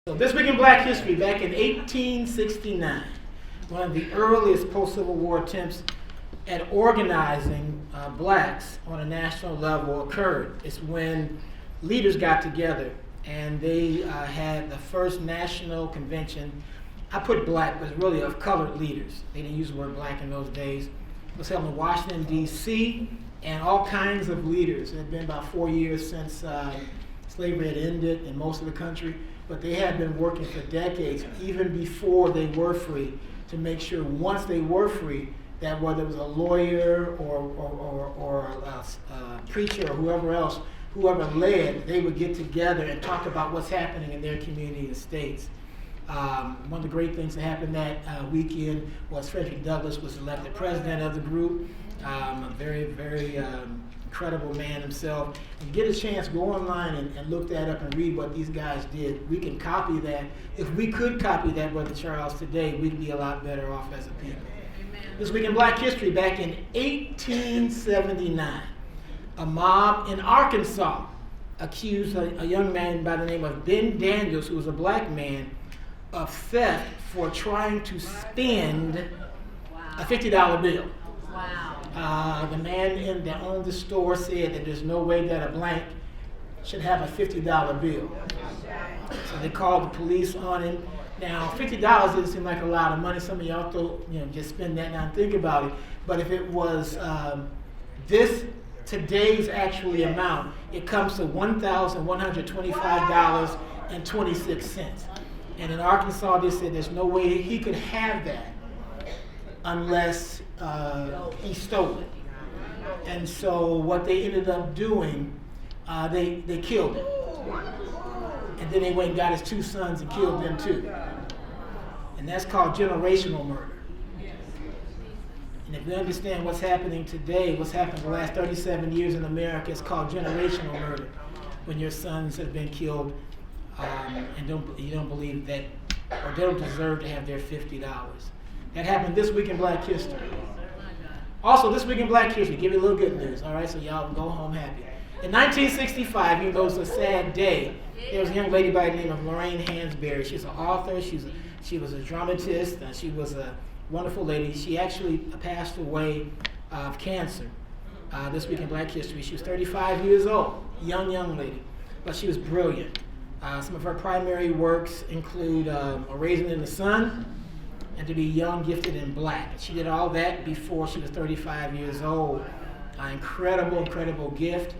So this week in Black History, back in 1869, one of the earliest post-Civil War attempts at organizing blacks on a national level occurred. It's when leaders got together and they had the first national convention. I put black, but it's really of colored leaders. They didn't use the word black in those days. It was held in Washington, D.C., and all kinds of leaders. It had been about 4 years since slavery had ended in most of the country, but they had been working for decades, even before they were free, to make sure once they were free, that whether it was a lawyer or a preacher or whoever else, whoever led, they would get together and talk about what's happening in their community and states. One of the great things that happened that weekend was Frederick Douglass was elected president of the group. A very, very incredible man himself. If you get a chance, go online and look that up and read what these guys did. We can copy that. If we could copy that, Brother Charles, today, we'd be a lot better off as a people. Amen. This week in Black History, back in 1879, a mob in Arkansas accused a young man by the name of Ben Daniels, who was a black man, of theft for trying to spend a $50 bill. Wow. The man that owned the store said that there's no way that a blank should have a $50 bill. So they called the police on him. Now, $50 doesn't seem like a lot of money. Some of y'all thought, just spend that now and think about it. But if it was today's actually amount, it comes to $1,125.26. And in Arkansas, they said there's no way he could have that unless he stole it. And so what they ended up doing, they killed him. And then they went and got his two sons and killed them too. And that's called generational murder. And if we understand what's happening today, what's happened the last 37 years in America, it's called generational murder. When your sons have been killed and you don't believe that, or they don't deserve to have their $50. That happened this week in Black History. Also, this week in Black History, give you a little good news, all right, so y'all can go home happy. In 1965, even though it's a sad day, there was a young lady by the name of Lorraine Hansberry. She's an author, she was a dramatist, and she was a wonderful lady. She actually passed away of cancer this week in Black History. She was 35 years old, young lady, but she was brilliant. Some of her primary works include A Raisin in the Sun and To Be Young, Gifted, and Black. She did all that before she was 35 years old. Incredible gift.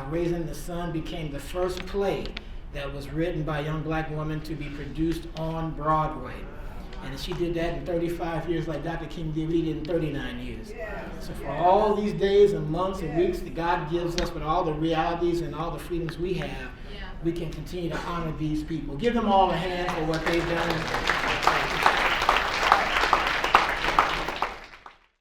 Raisin in the Sun became the first play that was written by a young black woman to be produced on Broadway. And she did that in 35 years like Dr. King did, he did in 39 years. So for all these days and months and weeks that God gives us with all the realities and all the freedoms we have, we can continue to honor these people. Give them all a hand for what they've done.